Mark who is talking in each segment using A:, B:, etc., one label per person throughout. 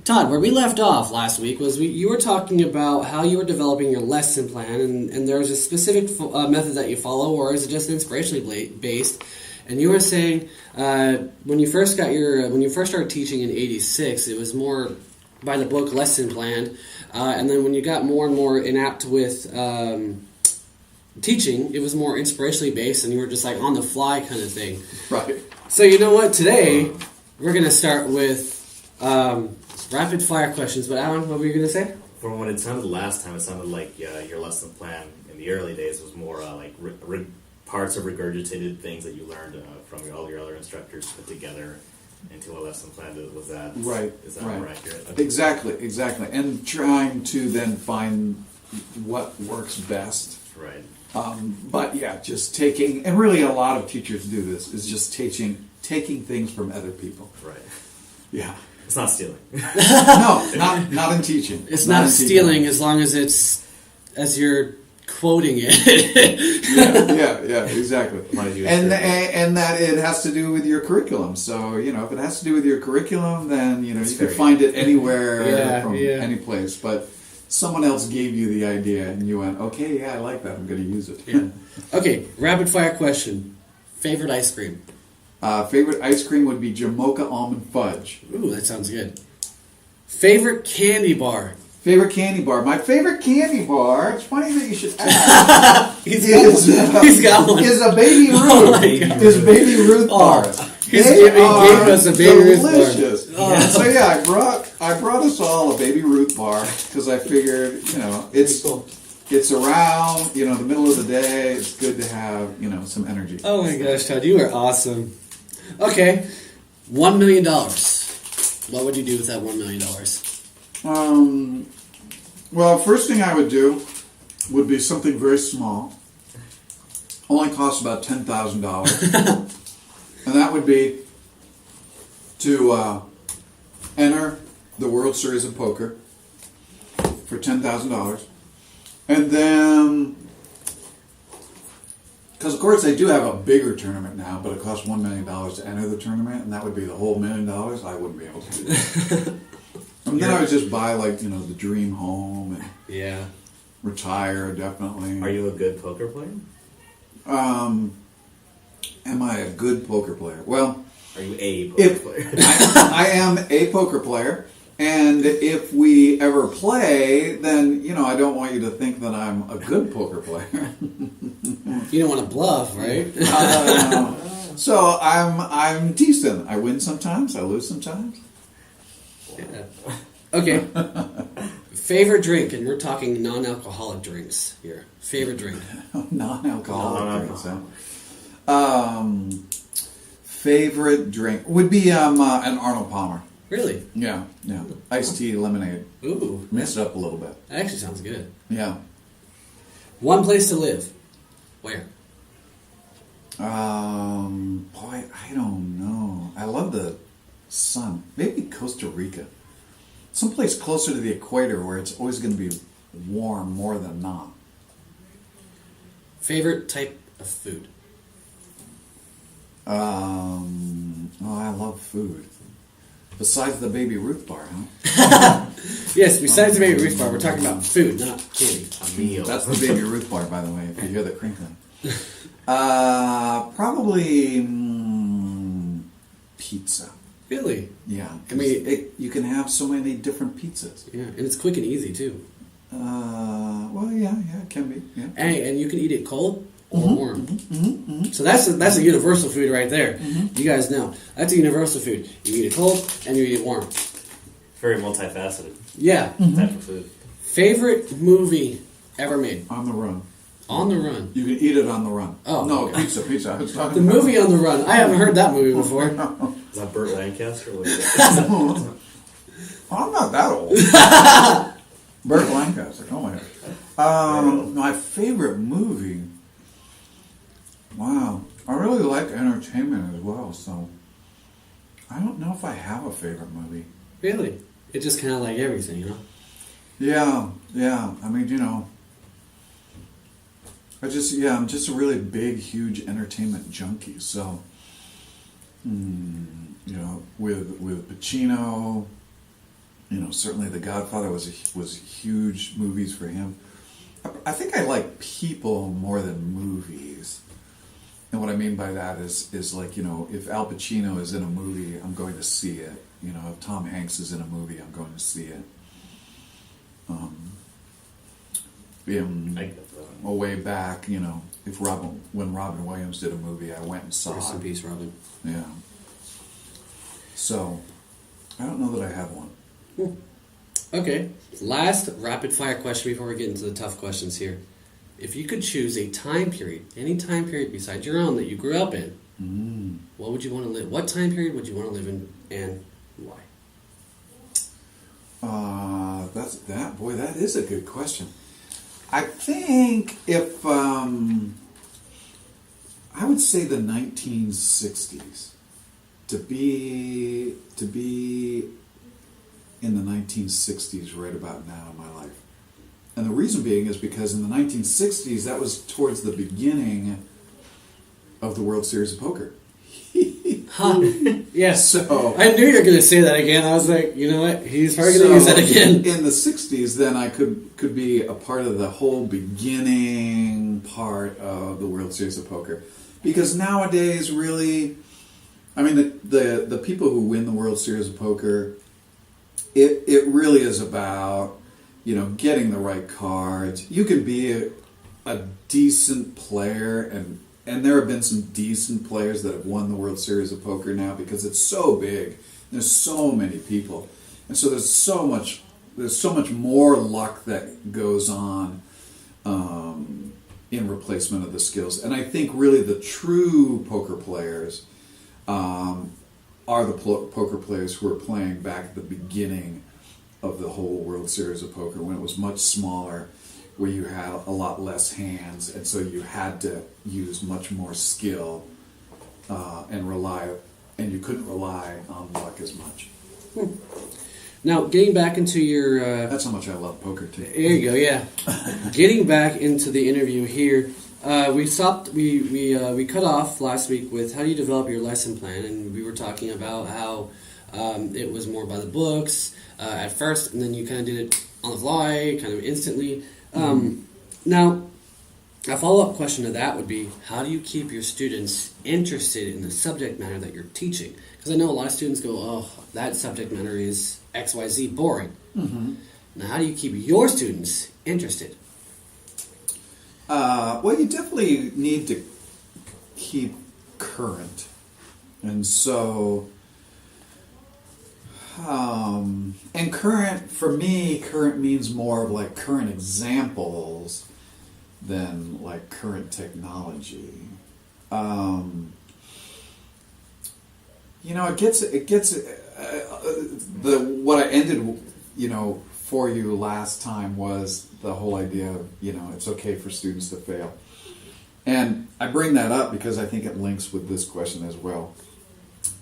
A: Todd, where we left off last week was you were talking about how you were developing your lesson plan, and there was a specific method that you follow, or is it just inspirationally based? And you were saying when you first started teaching in '86, it was more by the book lesson plan, and then when you got more and more inept with teaching, it was more inspirationally based, and you were just like on the fly kind of thing.
B: Right.
A: So you know what? Today we're going to start with rapid fire questions. But Alan, what were you going to say?
C: From what it sounded last time, it sounded like your lesson plan in the early days was more like parts of regurgitated things that you learned from all your other instructors put together into a lesson plan. Was that
B: right?
C: Is that more accurate? Okay.
B: Exactly. And trying to then find what works best.
C: Right.
B: But yeah, just taking, and really a lot of teachers do this, is just taking things from other people.
C: Right.
B: Yeah.
C: It's not stealing.
B: No, not in teaching.
A: It's not stealing as long as it's as you're quoting it.
B: yeah, exactly. And that it has to do with your curriculum. So, if it has to do with your curriculum, then, you can find it anywhere from any place. But someone else gave you the idea and you went, okay, yeah, I like that. I'm going to use it.
A: Yeah. Okay, rapid fire question. Favorite ice cream?
B: Favorite ice cream would be Jamocha Almond Fudge.
A: Ooh, that sounds good. Favorite candy bar?
B: Favorite candy bar. My favorite candy bar, it's funny that you should ask,
A: He's got one.
B: Is a Baby Ruth.
A: Oh
B: is Baby Ruth bars.
A: He gave us a Baby Ruth bar.
B: Delicious. And so yeah, I brought us all a Baby Ruth bar because I figured, it's around, the middle of the day. It's good to have, some energy.
A: Oh my gosh, Todd, you are awesome. Okay, $1 million. What would you do with that $1 million?
B: Well, first thing I would do would be something very small. Only costs about $10,000. And that would be to enter the World Series of Poker for $10,000. And then, because of course they do have a bigger tournament now, but it costs $1 million to enter the tournament, and that would be the whole $1 million. I wouldn't be able to do that. And then I would just buy, the dream home and retire, definitely.
C: Are you a good poker player?
B: Am I a good poker player? Well,
C: are you a poker player?
B: I am a poker player. And if we ever play, then, I don't want you to think that I'm a good poker player.
A: You don't want to bluff, right?
B: So I'm decent. I win sometimes. I lose sometimes.
A: Yeah. Okay. Favorite drink, and we're talking non-alcoholic drinks here. Favorite drink.
B: Non-alcoholic drinks. Favorite drink would be an Arnold Palmer.
A: Really?
B: Yeah. Iced tea, lemonade.
A: Ooh.
B: Mix it up a little bit.
A: That actually sounds good.
B: Yeah.
A: One place to live. Where?
B: Boy, I don't know. I love the sun. Maybe Costa Rica. Someplace closer to the equator where it's always going to be warm more than not.
A: Favorite type of food?
B: I love food. Besides the Baby Ruth bar, huh?
A: Yes, besides the Baby Ruth bar, we're talking about food, not candy.
C: A meal.
B: That's the Baby Ruth bar, by the way, if you hear the crinkling. Probably pizza.
A: Really?
B: Yeah.
A: I mean,
B: you can have so many different pizzas.
A: Yeah, and it's quick and easy, too.
B: Well, yeah, it can be. Yeah.
A: And you can eat it cold or warm. So that's a universal food right there. You guys know. That's a universal food. You eat it cold and you eat it warm.
C: Very multifaceted.
A: Yeah.
C: Type of food.
A: Favorite movie ever made?
B: On the Run.
A: On the Run.
B: You can eat it on the run.
A: Oh.
B: No,
A: Okay.
B: Pizza. I was talking
A: The
B: about
A: movie On the Run. I haven't heard that movie before.
C: Is that Burt Lancaster? What is that?
B: I'm not that old. Burt Lancaster. Oh my gosh. My favorite movie. Wow. I really like entertainment as well, so I don't know if I have a favorite movie.
A: Really? It's just kind of like everything, huh?
B: Yeah. I mean, I'm just a really big, huge entertainment junkie. So, with Pacino, certainly The Godfather was huge movies for him. I think I like people more than movies. And what I mean by that is like, if Al Pacino is in a movie, I'm going to see it. If Tom Hanks is in a movie, I'm going to see it. Way back, if when Robin Williams did a movie, I went and saw it.
A: Rest in peace, Robin.
B: Yeah. So, I don't know that I have one.
A: Okay, last rapid fire question before we get into the tough questions here. If you could choose a time period, any time period besides your own that you grew up in, what would you want to live? What time period would you want to live in, and why?
B: That is a good question. I think if I would say the 1960s, to be in the 1960s right about now in my life. And the reason being is because in the 1960s, that was towards the beginning of the World Series of Poker.
A: Yes.
B: So
A: I knew you were going to say that again. I was like, you know what? He's probably going to use that again.
B: In the 60s, then I could be a part of the whole beginning part of the World Series of Poker. Because nowadays, really, I mean, the people who win the World Series of Poker, it really is about, getting the right cards. You can be a decent player, and there have been some decent players that have won the World Series of Poker now because it's so big. There's so many people. And so there's so much more luck that goes on in replacement of the skills. And I think really the true poker players are the poker players who are playing back at the beginning of the whole World Series of Poker when it was much smaller, where you had a lot less hands, and so you had to use much more skill and you couldn't rely on luck as much.
A: Now, getting back into your...
B: That's how much I love poker, too.
A: There you go, yeah. Getting back into the interview here, we cut off last week with how do you develop your lesson plan, and we were talking about how it was more by the books at first, and then you kind of did it on the fly, kind of instantly. Now, a follow-up question to that would be, how do you keep your students interested in the subject matter that you're teaching? Because I know a lot of students go, oh, that subject matter is XYZ boring. Mm-hmm. Now, how do you keep your students interested?
B: Well, you definitely need to keep current. And so... and current, for me, current means more of like current examples than like current technology. It gets what I ended, for you last time was the whole idea of, it's okay for students to fail. And I bring that up because I think it links with this question as well.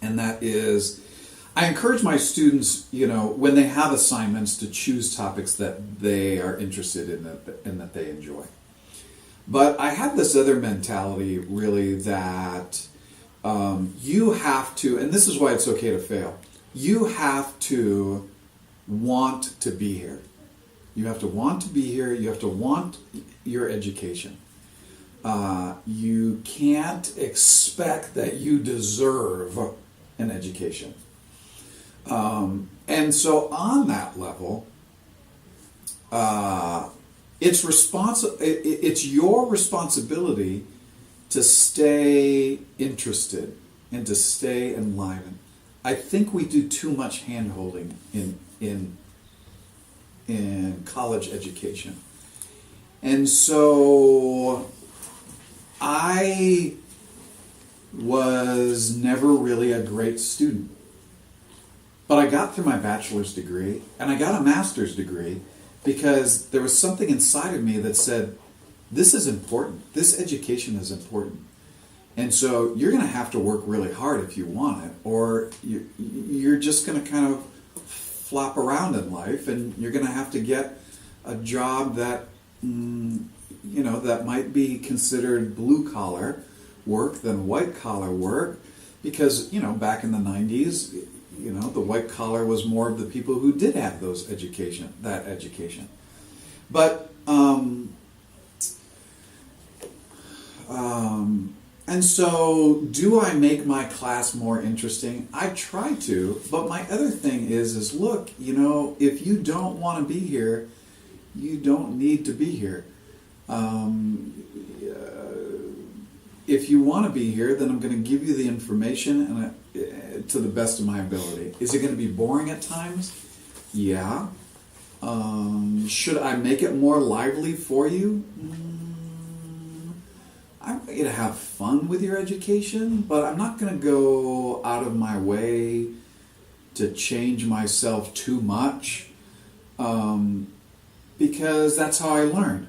B: And that is, I encourage my students, when they have assignments, to choose topics that they are interested in and that they enjoy. But I have this other mentality, really, that you have to, and this is why it's okay to fail, you have to want to be here. You have to want to be here. You have to want your education. You can't expect that you deserve an education. And so on that level, it's your responsibility to stay interested and to stay enlivened. I think we do too much hand-holding in college education. And so I was never really a great student. But I got through my bachelor's degree and I got a master's degree because there was something inside of me that said, this is important. This education is important. And so you're going to have to work really hard if you want it, or you're just going to kind of flop around in life, and you're going to have to get a job that, that might be considered blue-collar work than white-collar work, because, back in the 90s, the white collar was more of the people who did have that education. But, and so do I make my class more interesting? I try to, but my other thing is look, if you don't want to be here, you don't need to be here. If you want to be here, then I'm going to give you the information to the best of my ability. Is it going to be boring at times? Yeah. Should I make it more lively for you? I want you to have fun with your education, but I'm not going to go out of my way to change myself too much, because that's how I learned.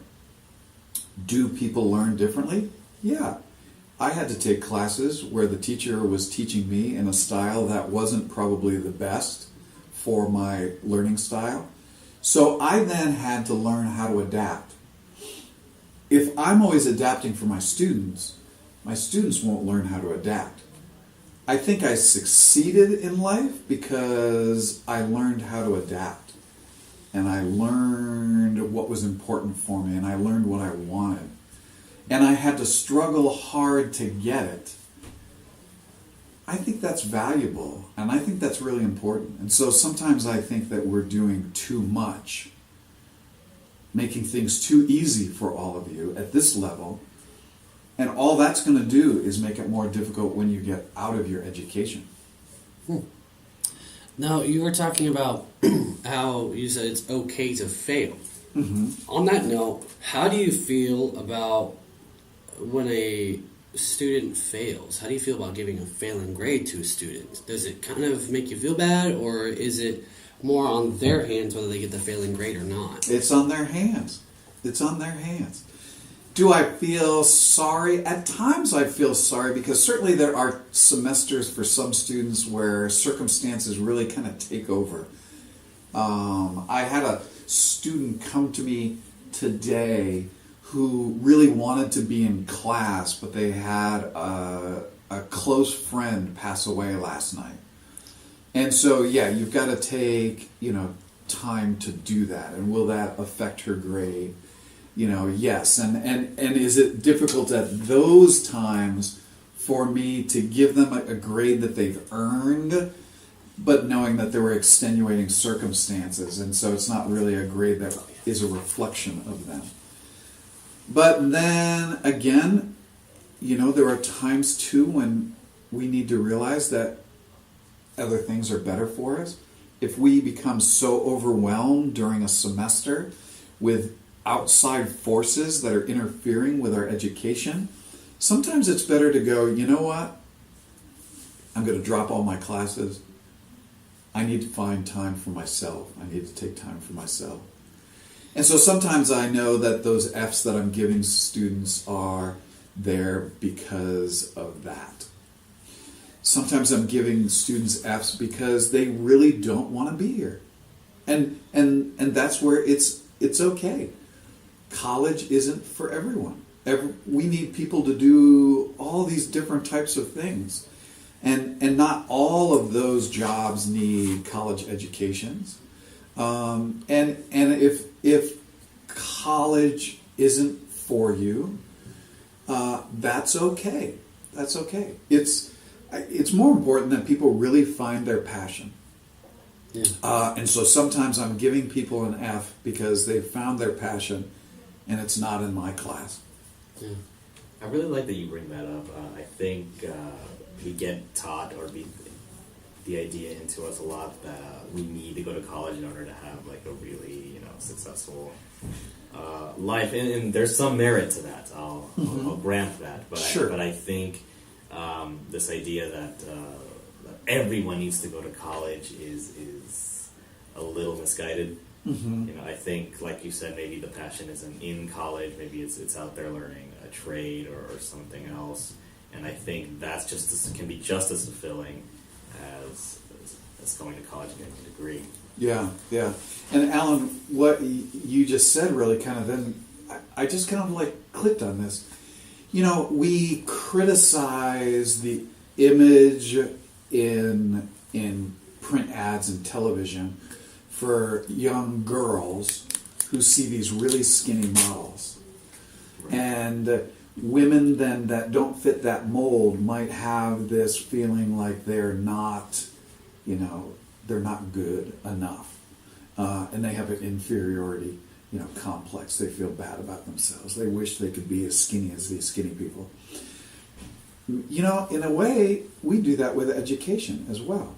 B: Do people learn differently? Yeah. I had to take classes where the teacher was teaching me in a style that wasn't probably the best for my learning style. So I then had to learn how to adapt. If I'm always adapting for my students won't learn how to adapt. I think I succeeded in life because I learned how to adapt. And I learned what was important for me, and I learned what I wanted. And I had to struggle hard to get it. I think that's valuable, and I think that's really important. And so sometimes I think that we're doing too much, making things too easy for all of you at this level, and all that's going to do is make it more difficult when you get out of your education.
A: Now, you were talking about how you said it's okay to fail. Mm-hmm. On that note, how do you feel about when a student fails? How do you feel about giving a failing grade to a student? Does it kind of make you feel bad, or is it more on their hands whether they get the failing grade or not?
B: It's on their hands. It's on their hands. Do I feel sorry? At times I feel sorry, because certainly there are semesters for some students where circumstances really kind of take over. I had a student come to me today who really wanted to be in class, but they had a close friend pass away last night. And so, yeah, you've got to take, time to do that. And will that affect her grade? Yes. And is it difficult at those times for me to give them a grade that they've earned, but knowing that there were extenuating circumstances, and so it's not really a grade that is a reflection of them. But then again, there are times too when we need to realize that other things are better for us. If we become so overwhelmed during a semester with outside forces that are interfering with our education, sometimes it's better to go, you know what? I'm going to drop all my classes. I need to find time for myself. I need to take time for myself. And so sometimes I know that those Fs that I'm giving students are there because of that. Sometimes I'm giving students Fs because they really don't want to be here. And that's where it's okay. College isn't for everyone. We need people to do all these different types of things. And not all of those jobs need college educations. And if college isn't for you, that's okay. That's okay. It's more important that people really find their passion. Yeah. And so sometimes I'm giving people an F because they've found their passion, and it's not in my class.
C: Yeah. I really like that you bring that up. I think we get taught or the idea into us a lot that we need to go to college in order to have like a really successful life, and there's some merit to that. I'll grant that, but
B: sure.
C: I think this idea that everyone needs to go to college is a little misguided. Mm-hmm. I think, like you said, maybe the passion isn't in college. Maybe it's out there learning a trade or something else. And I think that's can be just as fulfilling as going to college and getting a degree.
B: Yeah. And Alan, what you just said really kind of then, I just kind of like clicked on this. We criticize the image in print ads and television for young girls who see these really skinny models. Right. And women then that don't fit that mold might have this feeling like they're not, they're not good enough. And they have an inferiority, complex. They feel bad about themselves. They wish they could be as skinny as these skinny people. In a way, we do that with education as well.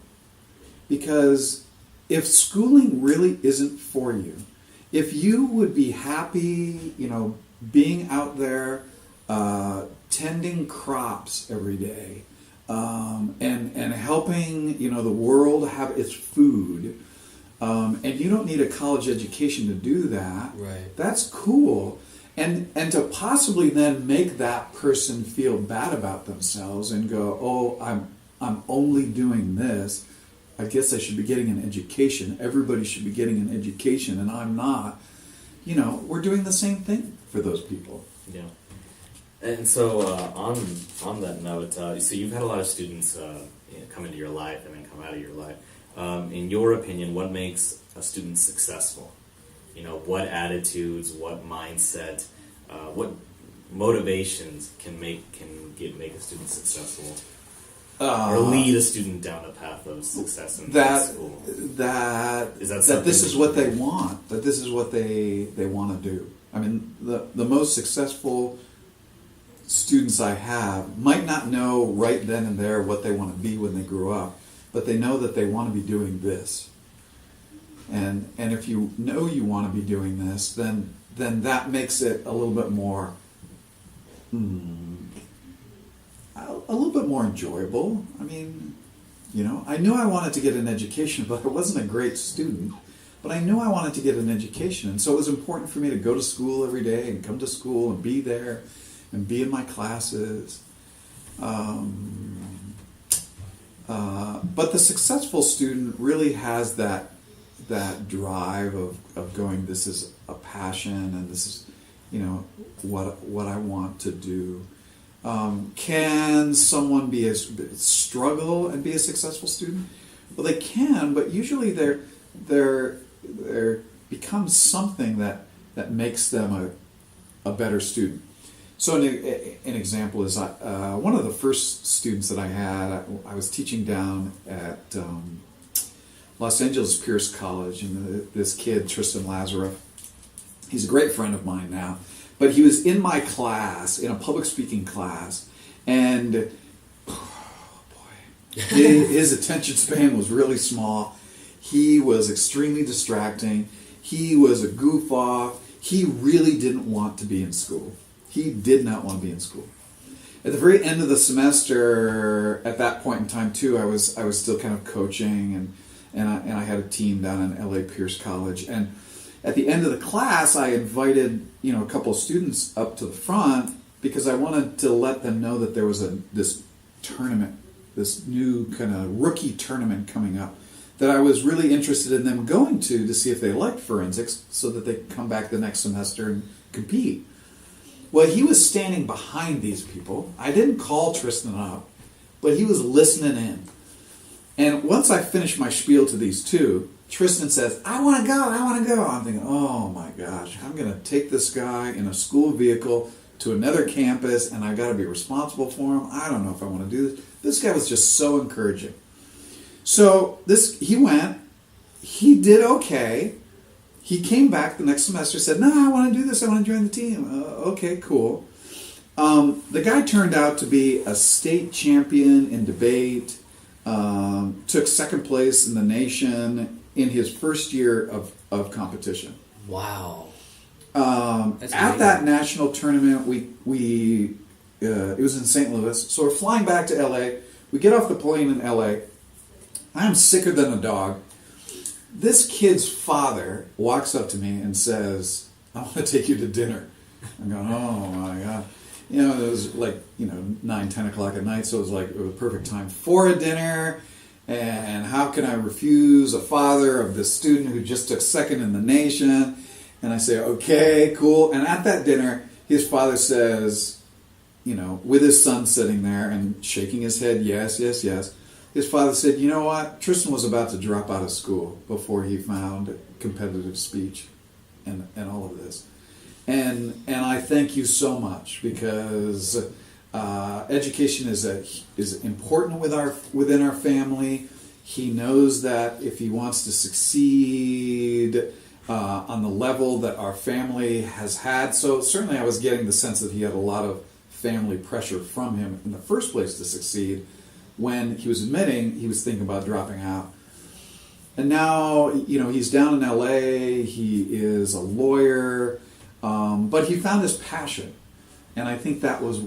B: Because if schooling really isn't for you, if you would be happy, being out there, tending crops every day, and helping, the world have its food, and you don't need a college education to do that,
A: right.
B: That's cool. And to possibly then make that person feel bad about themselves and go, oh, I'm only doing this. I guess I should be getting an education. Everybody should be getting an education, and I'm not. We're doing the same thing for those people.
C: Yeah. And so on that note, so you've had a lot of students come into your life and then come out of your life. In your opinion, what makes a student successful? What attitudes, what mindset, what motivations can make a student successful, or lead a student down a path of success in school? That
B: this is what they want. That this is what they want to do. I mean, the most successful students I have might not know right then and there what they want to be when they grow up, but they know that they want to be doing this. And if you know you want to be doing this, then that makes it a little bit more enjoyable. I mean, I knew I wanted to get an education, but I wasn't a great student. But I knew I wanted to get an education, and so it was important for me to go to school every day and come to school and be there and be in my classes. But the successful student really has that drive of going, this is a passion and this is, what I want to do. Can someone struggle and be a successful student? Well, they can, but usually there becomes something that makes them a better student. So an example is one of the first students that I had, I was teaching down at Los Angeles Pierce College, and this kid, Tristan Lazareff, he's a great friend of mine now, but he was in my class, in a public speaking class, and his attention span was really small. He was extremely distracting. He was a goof off. He really didn't want to be in school. He did not want to be in school. At the very end of the semester, at that point in time too, I was still kind of coaching, and I had a team down in LA Pierce College. And at the end of the class, I invited a couple of students up to the front because I wanted to let them know that there was this tournament, this new kind of rookie tournament coming up, that I was really interested in them going to see if they liked forensics so that they could come back the next semester and compete. Well, he was standing behind these people. I didn't call Tristan up, but he was listening in. And once I finished my spiel to these two, Tristan says, I want to go. I'm thinking, oh my gosh, I'm going to take this guy in a school vehicle to another campus, and I've got to be responsible for him. I don't know if I want to do this. This guy was just so encouraging. So he went, he did okay. He came back the next semester, said, no, I want to do this, I want to join the team. Okay, cool. The guy turned out to be a state champion in debate, took second place in the nation in his first year of competition.
A: Wow.
B: At that national tournament, we it was in St. Louis, so we're flying back to LA. We get off the plane in LA. I am sicker than a dog. This kid's father walks up to me and says, I want to take you to dinner. I'm going, oh my God. It was like, 9, 10 o'clock at night, so it was like a perfect time for a dinner. And how can I refuse a father of this student who just took second in the nation? And I say, okay, cool. And at that dinner, his father says, with his son sitting there and shaking his head, yes, yes, yes. his father said, "You know what? Tristan was about to drop out of school before he found competitive speech and all of this. And I thank you so much, because education is important within our family. He knows that if he wants to succeed on the level that our family has had." So certainly I was getting the sense that he had a lot of family pressure from him in the first place to succeed. When he was admitting he was thinking about dropping out. And now, he's down in LA, he is a lawyer, but he found his passion. And I think that was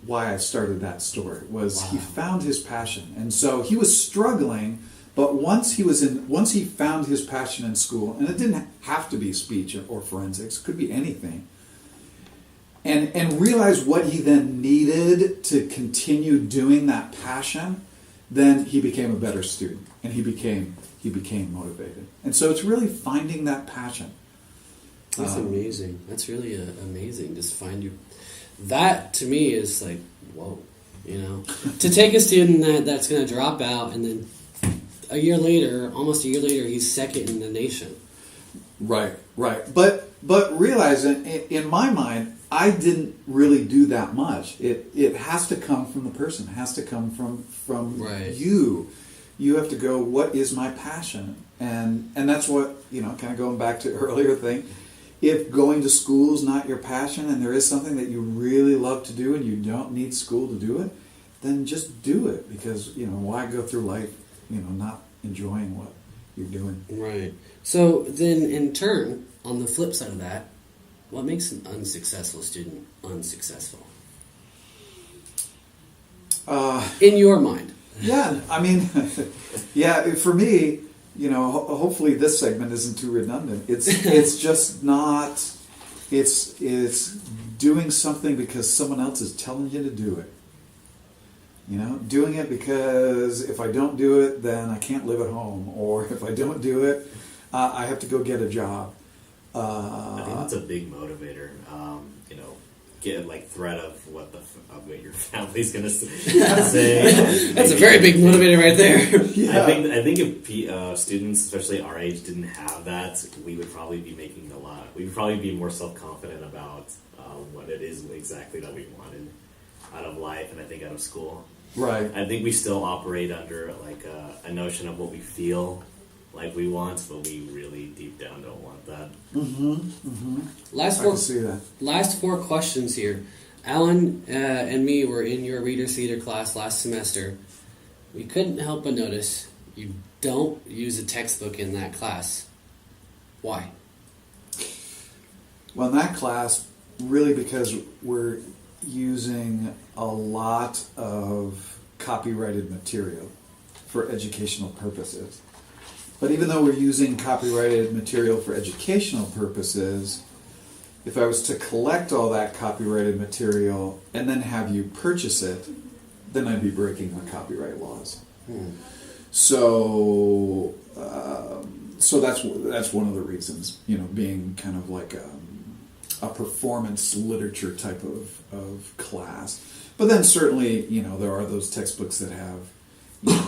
B: why I started that story, was He found his passion. And so he was struggling, but once he found his passion in school, and it didn't have to be speech or forensics, it could be anything, and realized what he then needed to continue doing that passion, then he became a better student, and he became motivated. And so it's really finding that passion.
A: That's amazing. That's really amazing. Just find you. That to me is like, whoa, to take a student that's going to drop out, and then almost a year later, he's second in the nation.
B: Right. But realizing, in my mind, I didn't really do that much. It has to come from the person. It has to come from you. You have to go, what is my passion? And that's what, kind of going back to earlier thing, if going to school is not your passion and there is something that you really love to do and you don't need school to do it, then just do it, because, why go through life, not enjoying what you're doing.
A: Right. So then in turn, on the flip side of that, what makes an unsuccessful student unsuccessful? In your mind.
B: Yeah, I mean, for me, hopefully this segment isn't too redundant. It's just not, it's doing something because someone else is telling you to do it. Doing it because if I don't do it, then I can't live at home. Or if I don't do it, I have to go get a job.
C: I think that's a big motivator. Get threat of what your family's gonna say.
A: That's a very big motivator right there.
C: Yeah. I think if students, especially our age, didn't have that, we would probably be making we would probably be more self-confident about what it is exactly that we wanted out of life, and I think out of school.
B: Right.
C: I think we still operate under a notion of what we feel like we want, but we really deep down don't want that.
B: Mm-hmm. Mm-hmm.
A: Last four questions here. Alan and me were in your Reader's Theater class last semester. We couldn't help but notice you don't use a textbook in that class. Why?
B: Well, in that class, really because we're using a lot of copyrighted material for educational purposes. But even though we're using copyrighted material for educational purposes, if I was to collect all that copyrighted material and then have you purchase it, then I'd be breaking the copyright laws. So that's one of the reasons, being kind of like a performance literature type of class. But then certainly, there are those textbooks that have,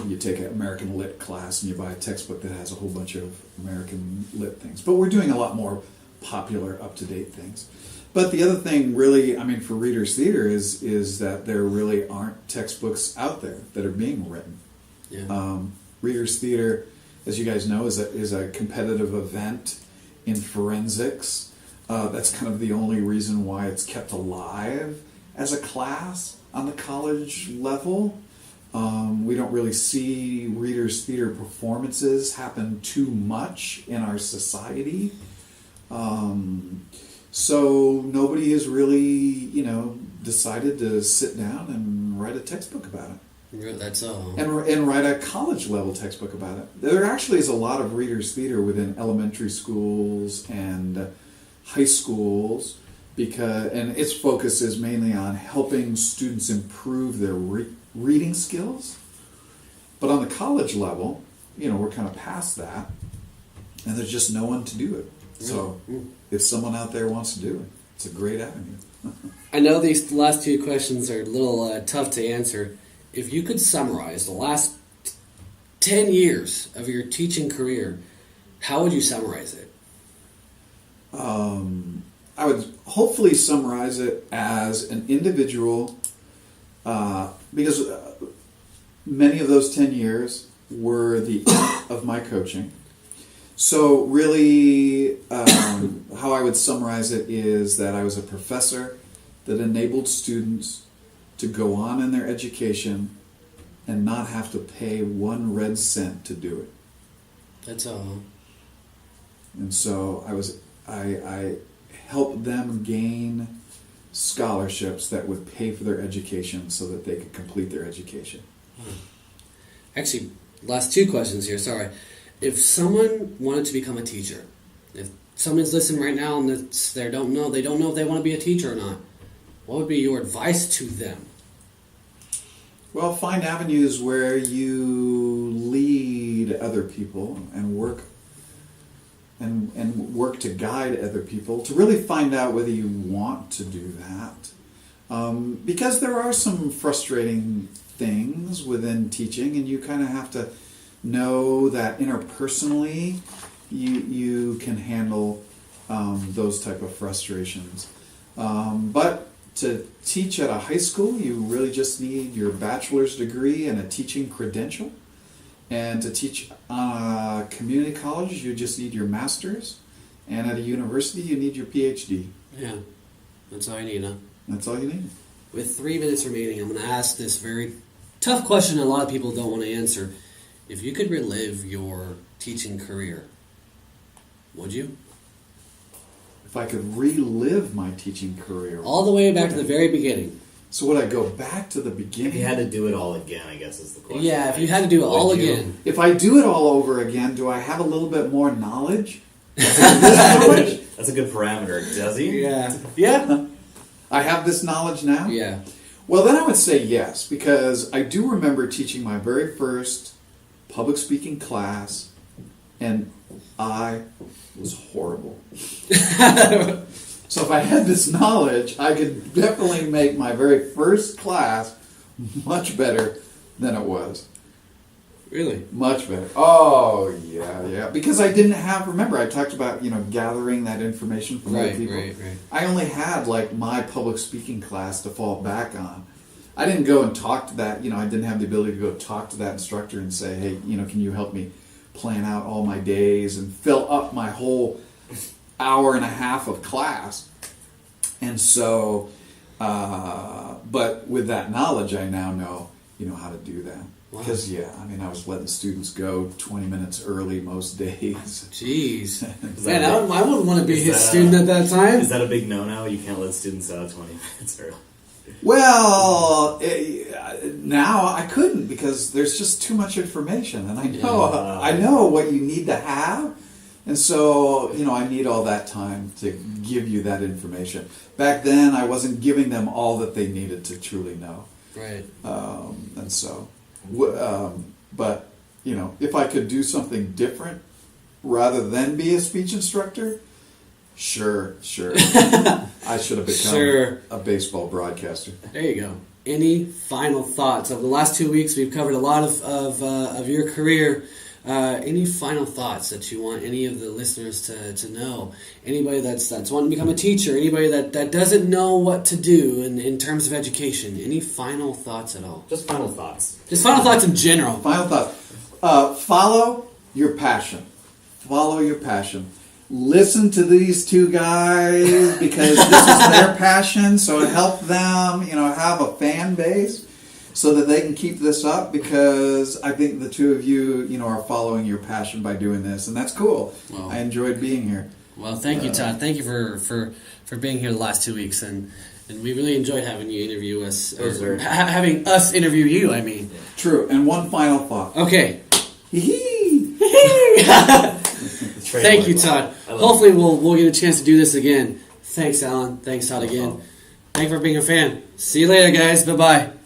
B: you take an American Lit class and you buy a textbook that has a whole bunch of American Lit things. But we're doing a lot more popular, up-to-date things. But the other thing really, for Reader's Theater is that there really aren't textbooks out there that are being written. Yeah. Reader's Theater, as you guys know, is a competitive event in forensics. That's kind of the only reason why it's kept alive as a class on the college level. We don't really see Reader's Theater performances happen too much in our society. So nobody has really, decided to sit down and write a textbook about it.
A: That's all.
B: And write a college level textbook about it. There actually is a lot of Reader's Theater within elementary schools and high schools, and its focus is mainly on helping students improve their reading skills. But on the college level, we're kind of past that, and there's just no one to do it. So if someone out there wants to do it, it's a great avenue.
A: I know these last two questions are a little tough to answer. If you could summarize the last 10 years of your teaching career, how would you summarize it?
B: I would hopefully summarize it as an individual, because many of those 10 years were the end of my coaching. So really, how I would summarize it is that I was a professor that enabled students to go on in their education and not have to pay 1 red cent to do it.
A: That's all.
B: And so I helped them gain scholarships that would pay for their education so that they could complete their education.
A: Actually, last 2 questions here, sorry. If someone wanted to become a teacher, if someone's listening right now and they don't know if they want to be a teacher or not, what would be your advice to them?
B: Well, find avenues where you lead other people and work to guide other people to really find out whether you want to do that. Because there are some frustrating things within teaching, and you kind of have to know that interpersonally you can handle those type of frustrations. But to teach at a high school, you really just need your bachelor's degree and a teaching credential. And to teach a community college, you just need your master's. And at a university, you need your PhD.
A: Yeah, that's all you need, huh?
B: That's all you need.
A: With 3 minutes remaining, I'm going to ask this very tough question a lot of people don't want to answer. If you could relive your teaching career, would you?
B: If I could relive my teaching career.
A: All the way back to the very beginning.
B: So would I go back to the beginning?
C: If you had to do it all again, I guess is the question.
A: Yeah, if you had to do it all again.
B: If I do it all over again, do I have a little bit more knowledge? That's
C: a good parameter. Does he?
A: Yeah. Yeah.
B: I have this knowledge now?
A: Yeah.
B: Well, then I would say yes, because I do remember teaching my very first public speaking class, and I was horrible. So if I had this knowledge, I could definitely make my very first class much better than it was.
A: Really?
B: Much better. Oh, yeah. Because I didn't have, remember, I talked about, gathering that information from other people. Right. I only had, my public speaking class to fall back on. I didn't go and talk to that, I didn't have the ability to go talk to that instructor and say, hey, can you help me plan out all my days and fill up my whole hour and a half of class. And so, but with that knowledge, I now know, how to do that. Because, I was letting students go 20 minutes early most days.
A: Jeez. Man, I wouldn't want to be his student at that time.
C: Is that a big no-no? You can't let students out 20 minutes early?
B: Well, now I couldn't, because there's just too much information. And I know what you need to have. And so, I need all that time to give you that information. Back then, I wasn't giving them all that they needed to truly know.
A: Right.
B: And so... but, if I could do something different rather than be a speech instructor, sure. I should have become a baseball broadcaster.
A: There you go. Any final thoughts? Over the last 2 weeks, we've covered a lot of your career. Any final thoughts that you want any of the listeners to know? Anybody that's wanting to become a teacher, anybody that doesn't know what to do in terms of education, any final thoughts at all?
C: Just final thoughts.
A: Just final thoughts in general.
B: Final thoughts. Follow your passion. Follow your passion. Listen to these 2 guys because this is their passion, so it helped them, have a fan base so that they can keep this up, because I think the 2 of you, are following your passion by doing this, and that's cool. Well, I enjoyed being here.
A: Well, thank you, Todd. Thank you for being here the last 2 weeks, and we really enjoyed having you interview us, or having us interview you, I mean.
B: True, and one final thought.
A: Okay.
C: Thank
A: Thank you, Todd. Hopefully we'll get a chance to do this again. Thanks, Alan. Thanks, Todd, again. Thank you for being a fan. See you later, guys. Bye-bye.